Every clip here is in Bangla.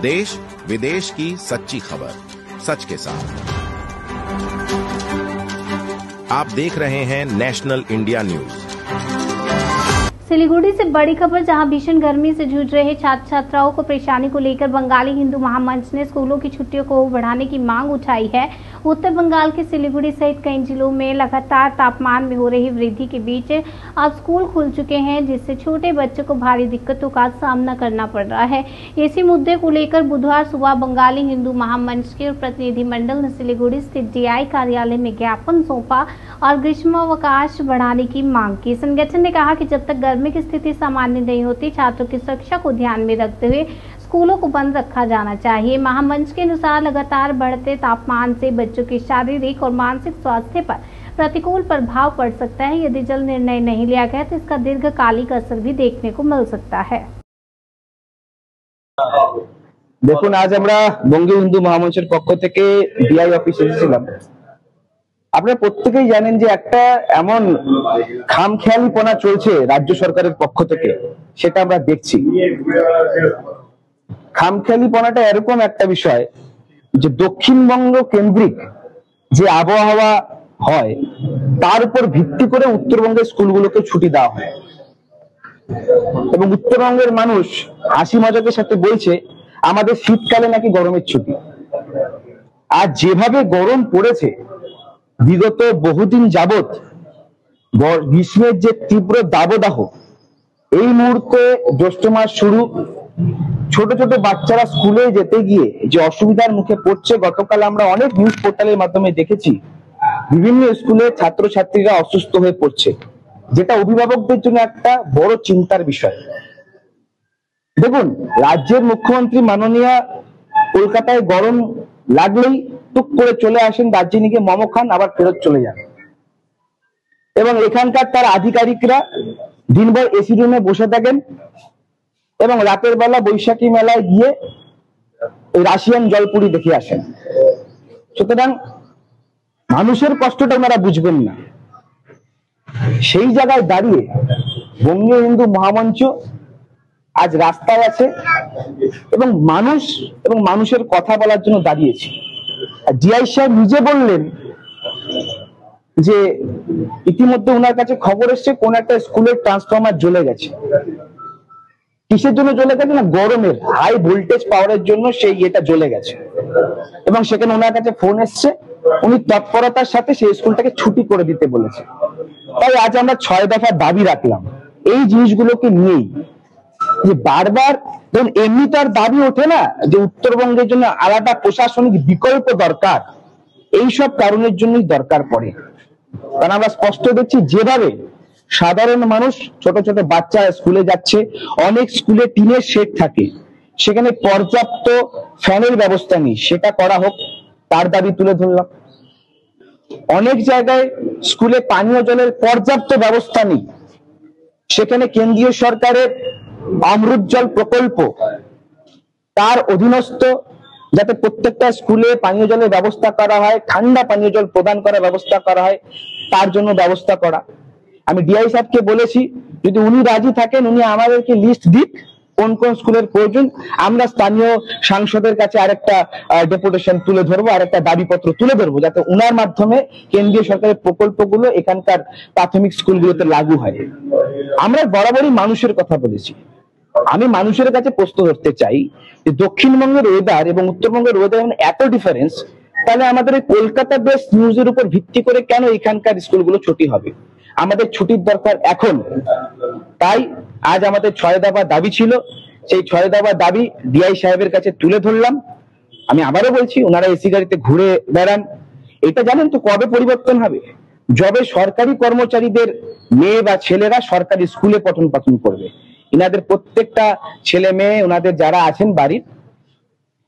देश विदेश की सच्ची खबर सच के साथ। आप देख रहे हैं नेशनल इंडिया न्यूज। सिलीगुड़ी से बड़ी खबर, जहां भीषण गर्मी से जूझ रहे छात्र छात्राओं को परेशानी को लेकर बंगाली हिंदू महामंच ने स्कूलों की छुट्टियों को बढ़ाने की मांग उठाई है। उत्तर बंगाल के सिलीगुड़ी सहित कई जिलों में लगातार तापमान में हो रही वृद्धि के बीच अब स्कूल खुल चुके हैं, जिससे छोटे बच्चों को भारी दिक्कतों का सामना करना पड़ रहा है। इसी मुद्दे को लेकर बुधवार सुबह बंगाली हिंदू महामंच के प्रतिनिधिमंडल ने सिलीगुड़ी स्थित डीआई कार्यालय में ज्ञापन सौंपा और ग्रीष्मावकाश बढ़ाने की मांग की। संगठन ने कहा कि जब तक गर्मी की स्थिति सामान्य नहीं होती, छात्रों की सुरक्षा को ध्यान में रखते हुए स्कूलों को बंद रखा जाना चाहिए। महामंच के अनुसार लगातार बढ़ते तापमान से बच्चों के शारीरिक और मानसिक स्वास्थ्य पर प्रतिकूल प्रभाव पड़ सकता है। यदि जल्द निर्णय नहीं लिया गया तो इसका दीर्घकालिक असर भी देखने को मिल सकता है। দেখুন, আজ আমরা বঙ্গীয় হিন্দু মহামঞ্চের পক্ষ থেকে ডিআই অফিসে এসেছিলাম। আপনারা প্রত্যেকেই জানেন যে একটা এমন খামখেয়ালিপনা চলছে রাজ্য সরকারের পক্ষ থেকে, সেটা আমরা দেখছি। খামখেয়ালিপনাটা এরকম একটা বিষয় যে দক্ষিণবঙ্গ কেন্দ্রিক যে আবহাওয়া হয় তার উপর ভিত্তি করে উত্তরবঙ্গের স্কুলগুলোকে ছুটি দেওয়া হয় এবং উত্তরবঙ্গের মানুষ হাসি মজাকের সাথে বলছে আমাদের শীতকালে নাকি গরমের ছুটি। আর যেভাবে গরম পড়েছে বিগত বহুদিন যাবত, গ্রীষ্মের যে তীব্র দাবদাহ, এই মুহূর্তে জ্যৈষ্ঠ মাস শুরু, ছোট ছোট বাচ্চারা স্কুলে যেতে গিয়ে যে অসুবিধার মুখে পড়ছে, গতকাল আমরা অনেক নিউজ পোর্টালের মাধ্যমে দেখেছি বিভিন্ন স্কুলে ছাত্রছাত্রীরা অসুস্থ হয়ে পড়ছে, যেটা অভিভাবকদের জন্য একটা বড় চিন্তার বিষয়। দেখুন, রাজ্যের মুখ্যমন্ত্রী মাননীয় কলকাতায় গরম লাগলেই টুক করে চলে আসেন দার্জিলিংয়ে মোমো খান, আবার ফেরত চলে যান এবং এখানকার তার আধিকারিকরা দিনভর এসি রুমে বসে থাকেন এবং রাতের বেলা বৈশাখী মেলায় গিয়ে রাশিয়ান জলপুরি দেখে আসেন। সুতরাং মানুষের কষ্টটা ওনারা বুঝবেন না। সেই জায়গায় দাঁড়িয়ে বঙ্গীয় হিন্দু মহামঞ্চ আজ রাস্তায় আছে এবং মানুষের কথা বলার জন্য দাঁড়িয়েছে। ডিআই সাহেব নিজে বললেন যে ইতিমধ্যে ওনার কাছে খবর এসছে কোন একটা স্কুলের ট্রান্সফরমার জ্বলে গেছে। কিসের জন্য জ্বলে গেছে? না, গরমের হাই ভোল্টেজ পাওয়ারের জন্য সেই এটা জ্বলে গেছে এবং সেখানে ওনার কাছে ফোন এসছে, উনি তৎপরতার সাথে সেই স্কুলটাকে ছুটি করে দিতে বলেছে। তাই আজ আমরা 6 দফা দাবি রাখলাম এই জিনিসগুলোকে নিয়েই, যে বারবার ধরুন এমনি তো আর দাবি ওঠে না যে উত্তরবঙ্গের জন্য আলাদা প্রশাসনিক বিকল্প দরকার, এইসব কারণের জন্যই দরকার পড়ে। কারণ আমরা স্পষ্ট দেখছি যেভাবে সাধারণ মানুষ, ছোট ছোট বাচ্চা স্কুলে যাচ্ছে, অনেক স্কুলে টিনের শেড থাকে, সেখানে পর্যাপ্ত ফ্যানের ব্যবস্থা নেই, সেটা করা হোক, তার দাবি তুলে ধরলাম। অনেক জায়গায় স্কুলে পানীয় জলের পর্যাপ্ত ব্যবস্থা নেই, সেখানে কেন্দ্রীয় সরকারের অমৃত জল প্রকল্প, তার অধীনস্থ যাতে প্রত্যেকটা স্কুলে পানীয় জলের ব্যবস্থা করা হয়, ঠান্ডা পানীয় জল প্রদান করার ব্যবস্থা করা হয়, তার জন্য ব্যবস্থা করা। আমি ডিআই সাহেবকে বলেছি যদি উনি রাজি থাকেন উনি আমাদেরকে লিস্ট দিক কোন কোন স্কুলের প্রয়োজন, আমরা স্থানীয় সাংসদের কাছে আরেকটা ডেপুটেশন তুলে ধরবো, আরেকটা দাবিপত্র তুলে ধরবো, যাতে উনার মাধ্যমে কেন্দ্রীয় সরকারের প্রকল্পগুলো এখানকার প্রাথমিক স্কুলগুলোতে লাগু হয়। আমরা বরাবরই মানুষের কথা বলেছি। আমি মানুষের কাছে প্রশ্ন করতে চাই যে দক্ষিণবঙ্গের ওয়েদার এবং উত্তরবঙ্গের ওয়েদার এত ডিফারেন্স, তাহলে আমাদের কলকাতা বেসড নিউজের উপর ভিত্তি করে কেন এখানকার স্কুলগুলো ছুটি হবে? আমাদের ছুটির দরকার এখন। তাই আজ আমাদের 6 দফা দাবি ছিল, সেই 6 দফা দাবি ডিআই সাহেবের কাছে তুলে ধরলাম। আমি আবারও বলছি, ওনারা এসি গাড়িতে ঘুরে বেড়ান, এটা জানেন তো কবে পরিবর্তন হবে? যবে সরকারি কর্মচারীদের মেয়ে বা ছেলেরা সরকারি স্কুলে পঠন পাঠন করবে। ইনাদের প্রত্যেকটা ছেলে মেয়ে, ওনাদের যারা আছেন বাড়ির,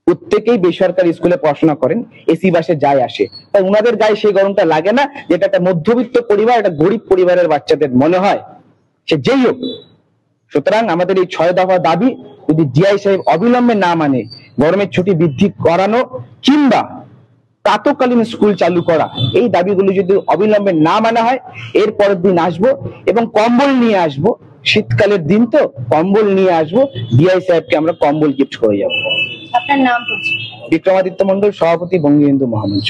প্রত্যেকেই বেসরকারি স্কুলে পড়াশোনা করেন, এসি বাসে যায় আসে, তাই ওনাদের গায়ে সেই গরমটা লাগে না, যেটা একটা মধ্যবিত্ত পরিবার, একটা গরিব পরিবারের বাচ্চাদের মনে হয়, সে যেই হোক। সুতরাং আমাদের এই 6 দফা দাবি যদি ডিআই সাহেব অবিলম্বে না মানে, গরমের ছুটি বৃদ্ধি করানো কিংবা প্রাতকালীন স্কুল চালু করা, এই দাবিগুলো যদি অবিলম্বে না মানা হয়, এর পরের দিন আসবো এবং কম্বল নিয়ে আসবো। শীতকালের দিন তো কম্বল নিয়ে আসবো, ডিআই সাহেবকে আমরা কম্বল গিফট করে যাবো। আপনার নাম পরিচয়? বিক্রমাদিত্য মন্ডল, সভাপতি বঙ্গীয় হিন্দু মহামঞ্চ।